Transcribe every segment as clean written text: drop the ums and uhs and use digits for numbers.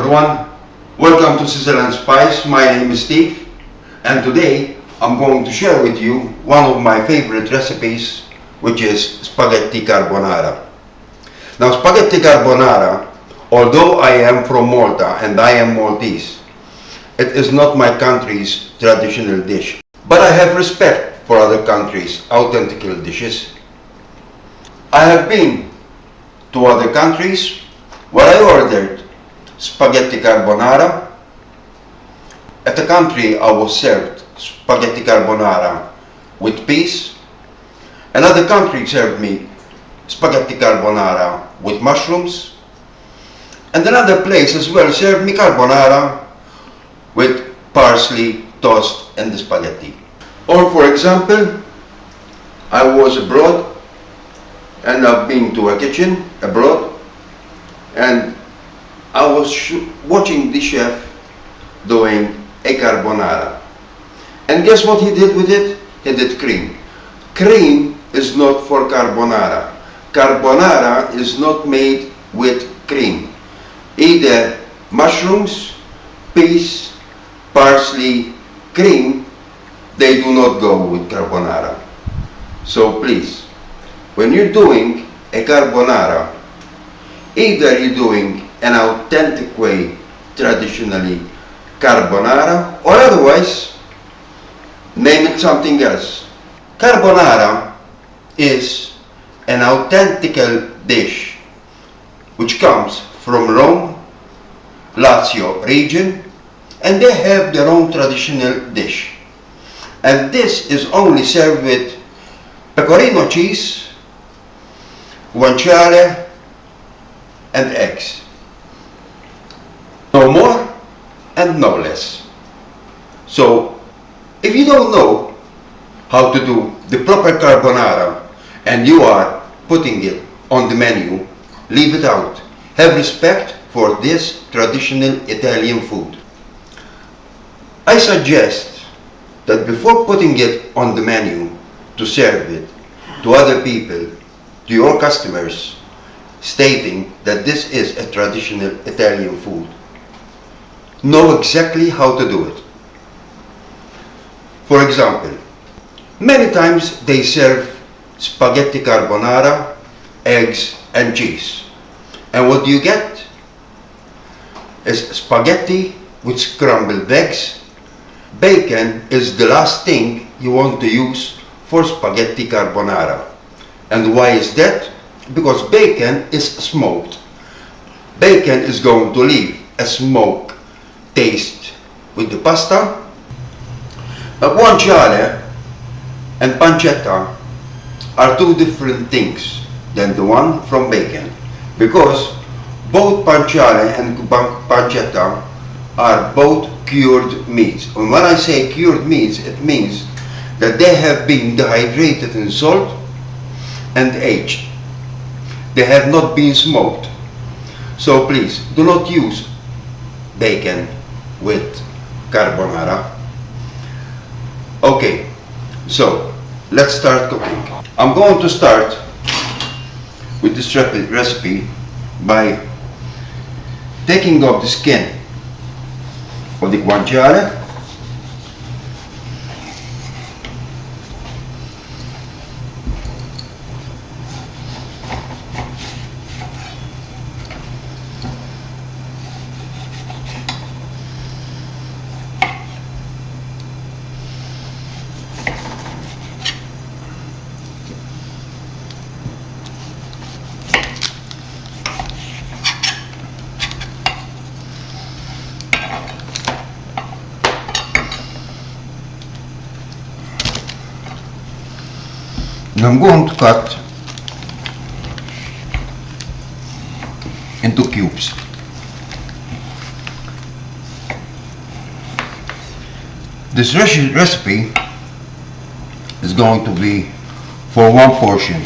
everyone, welcome to Sizzle and Spice. My name is Steve, and today I'm going to share with you one of my favorite recipes, which is spaghetti carbonara. Now spaghetti carbonara, although I am from Malta and I am Maltese, it is not my country's traditional dish. But I have respect for other countries' authentic dishes. I have been to other countries where I ordered spaghetti carbonara. At a country I was served spaghetti carbonara with peas. Another country served me spaghetti carbonara with mushrooms. And another place as well served me carbonara with parsley tossed in the spaghetti. Or for example, I was abroad and I've been to a kitchen abroad and I was watching the chef doing a carbonara. And guess what he did with it? He did cream. Cream is not for carbonara. Carbonara is not made with cream. Either mushrooms, peas, parsley, cream, they do not go with carbonara. So please, when you're doing a carbonara, either you're doing an authentic way, traditionally carbonara, or otherwise, name it something else. Carbonara is an authentic dish which comes from Rome, Lazio region, and they have their own traditional dish. And this is only served with pecorino cheese, guanciale, and eggs. No more and no less. So, if you don't know how to do the proper carbonara and you are putting it on the menu, leave it out. Have respect for this traditional Italian food. I suggest that before putting it on the menu to serve it to other people, to your customers, stating that this is a traditional Italian food, know exactly how to do it. For example, many times they serve spaghetti carbonara, eggs and cheese. And what do you get? Is spaghetti with scrambled eggs. Bacon is the last thing you want to use for spaghetti carbonara. And why is that? Because bacon is smoked. Bacon is going to leave a smoke taste with the pasta. But guanciale and pancetta are two different things than the one from bacon, because both pancetta and pancetta are both cured meats. And when I say cured meats, it means that they have been dehydrated in salt and aged. They have not been smoked. So please do not use bacon with carbonara. Okay, so let's start cooking. I'm going to start with this recipe by taking off the skin of the guanciale. And I'm going to cut into cubes. This recipe is going to be for one portion.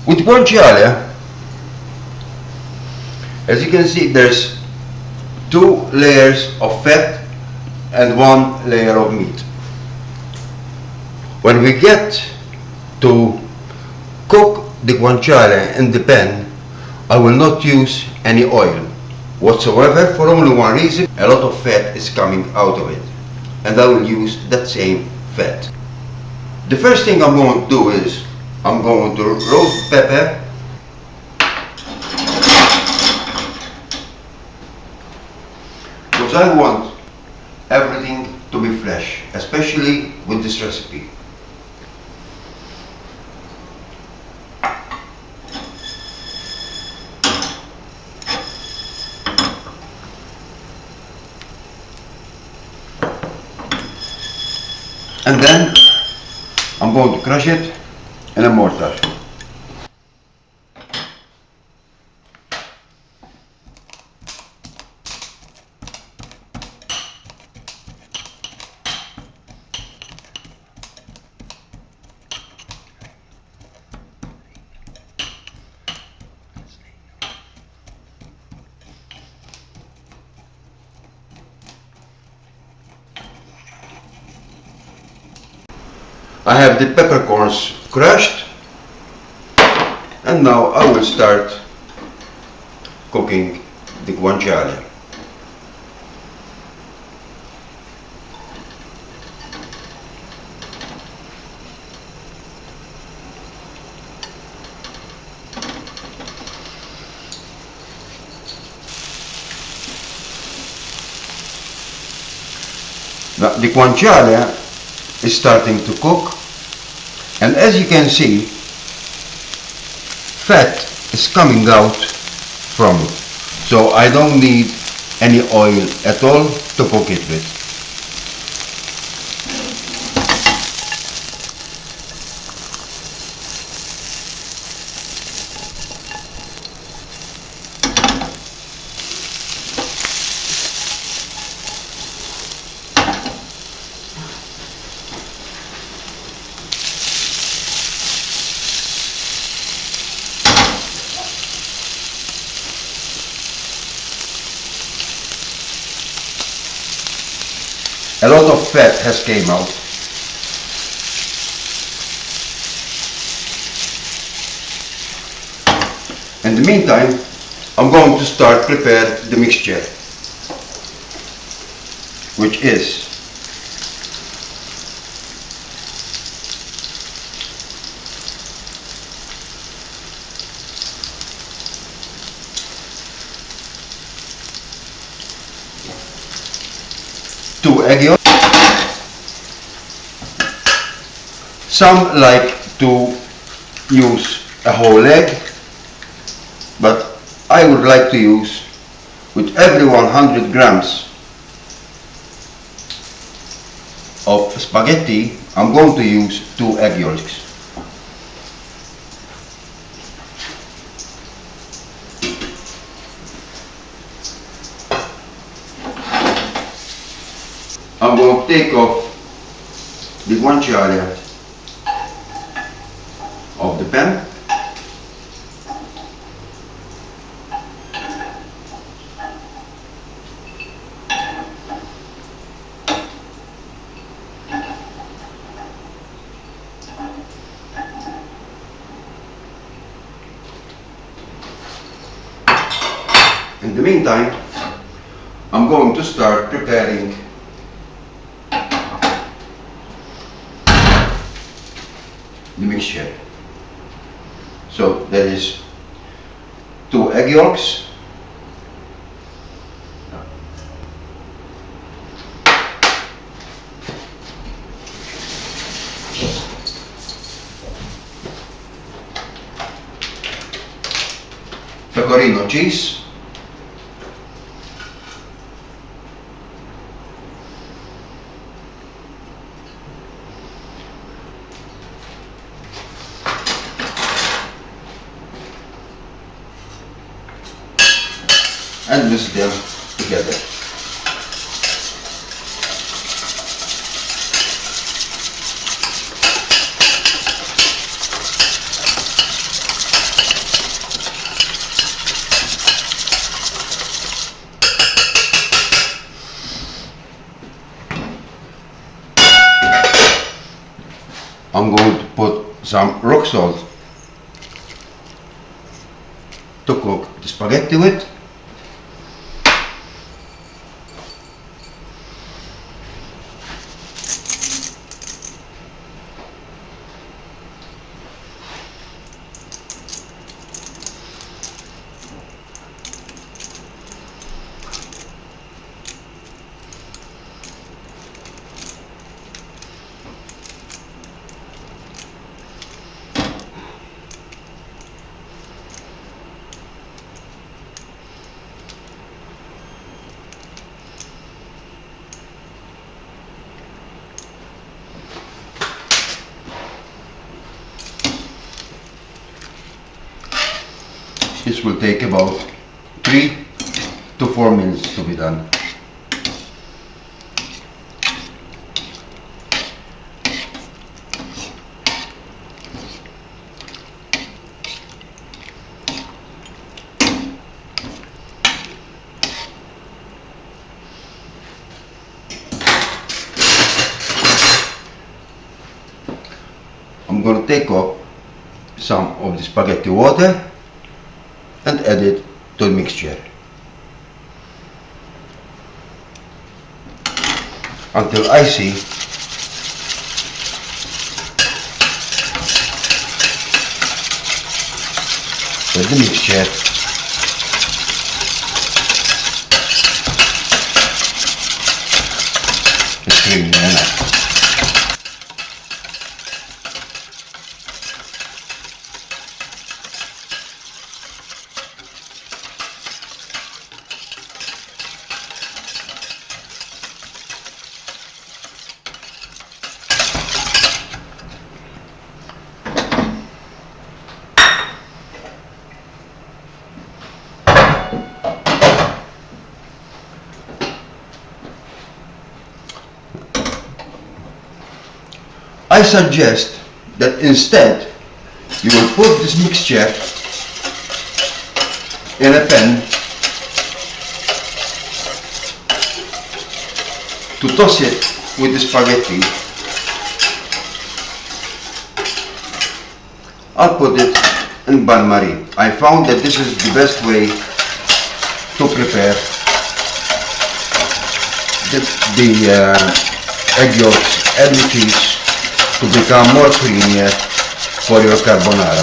With guanciale, as you can see, there's 2 layers of fat and 1 layer of meat. When we get to cook the guanciale in the pan, I will not use any oil whatsoever, for only one reason: a lot of fat is coming out of it, and I will use that same fat. The first thing I'm going to do is I'm going to roast pepper, because I want everything to be fresh, especially with this recipe. And then I'm going to crush it in a mortar. I have the peppercorns crushed, and now I will start cooking the guanciale. Now the guanciale is starting to cook, and as you can see, fat is coming out from it, so I don't need any oil at all to cook it with. A lot of fat has came out. In the meantime, I'm going to start prepare the mixture, which is two egg yolks. Some like to use a whole egg, but I would like to use, with every 100 grams of spaghetti, I'm going to use 2 egg yolks. I'm going to take off the guanciale of the pan. In the meantime, I'm going to start preparing the mixture. So there is 2 egg yolks, pecorino cheese, and mix them together. I'm going to put some rock salt to cook the spaghetti with. This will take about 3 to 4 minutes to be done. I'm going to take up some of the spaghetti water and add it to the mixture until I see that the mixture is creamy enough. I suggest that instead you will put this mixture in a pan to toss it with the spaghetti. I'll put it in bain-marie. I found that this is the best way to prepare the egg yolks and the cheese to become more creamier for your carbonara.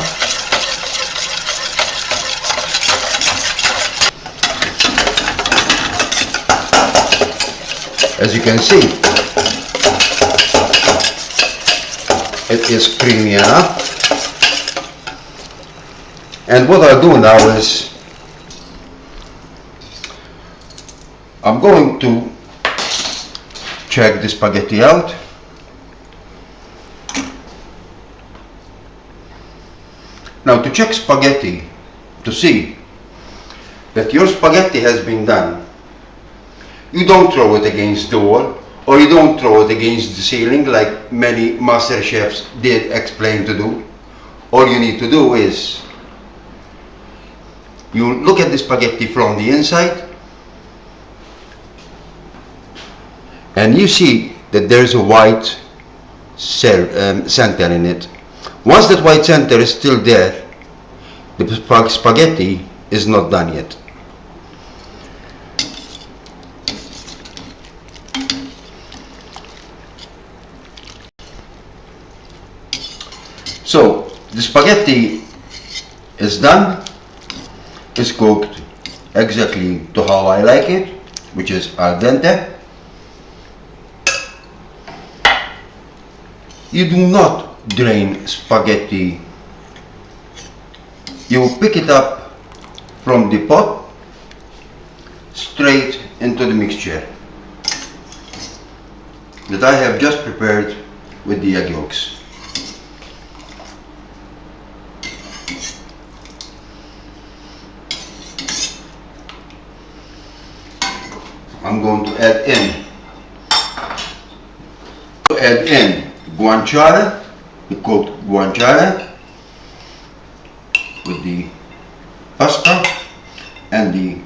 As you can see, it is creamy enough. And what I'll do now is I'm going to check the spaghetti out. Now, to check spaghetti, to see that your spaghetti has been done, you don't throw it against the wall or you don't throw it against the ceiling like many master chefs did explain to do. All you need to do is you look at the spaghetti from the inside and you see that there's a white center in it. Once that white center is still there, the spaghetti is not done yet. So the spaghetti is done, is cooked exactly to how I like it, which is al dente. You do not drain spaghetti. You pick it up from the pot straight into the mixture that I have just prepared with the egg yolks. I'm going to add in guanciale, the cooked guanciale, with the pasta and the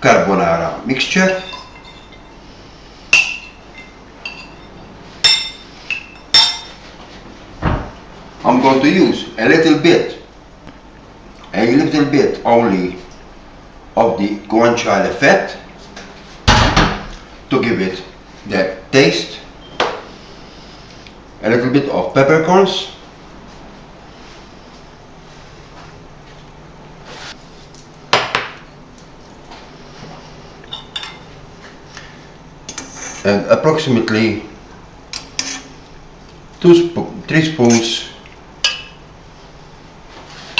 carbonara mixture. going to use a little bit only of the guanciale fat to give it that taste, a little bit of peppercorns, and approximately 3 spoons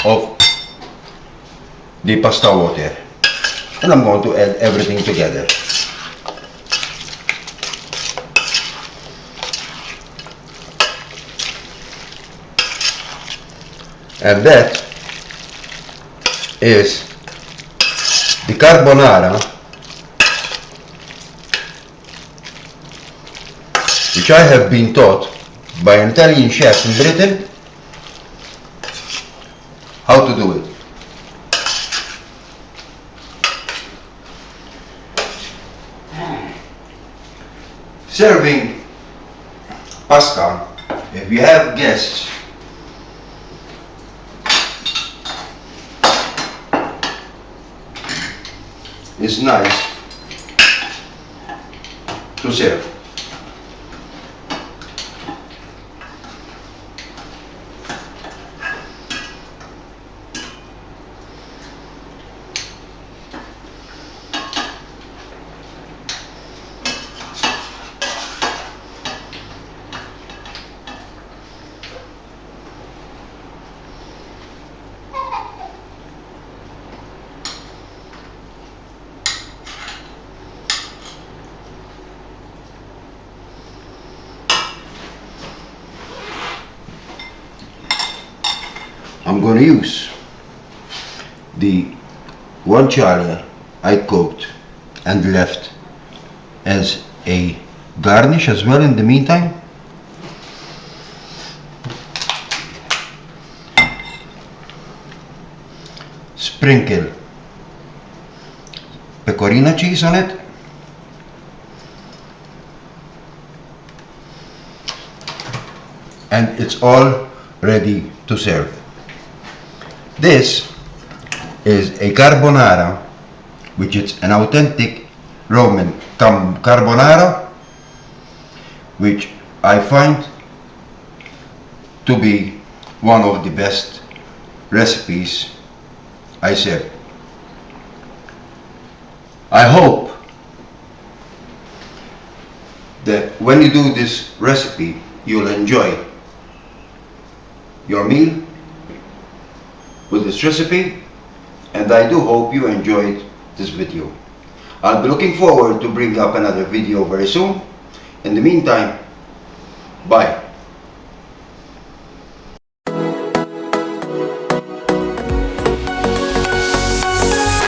of the pasta water, and I'm going to add everything together. And that is the carbonara, which I have been taught by an Italian chef in Britain how to do it. Serving pasta, if you have guests, is nice to serve. I'm going to use the guanciale I cooked and left as a garnish as well in the meantime. Sprinkle pecorino cheese on it. And it's all ready to serve. This is a carbonara, which is an authentic Roman carbonara, which I find to be one of the best recipes I serve. I hope that when you do this recipe, you'll enjoy your meal with this recipe, and I do hope you enjoyed this video. I'll be looking forward to bring up another video very soon. In the meantime, bye.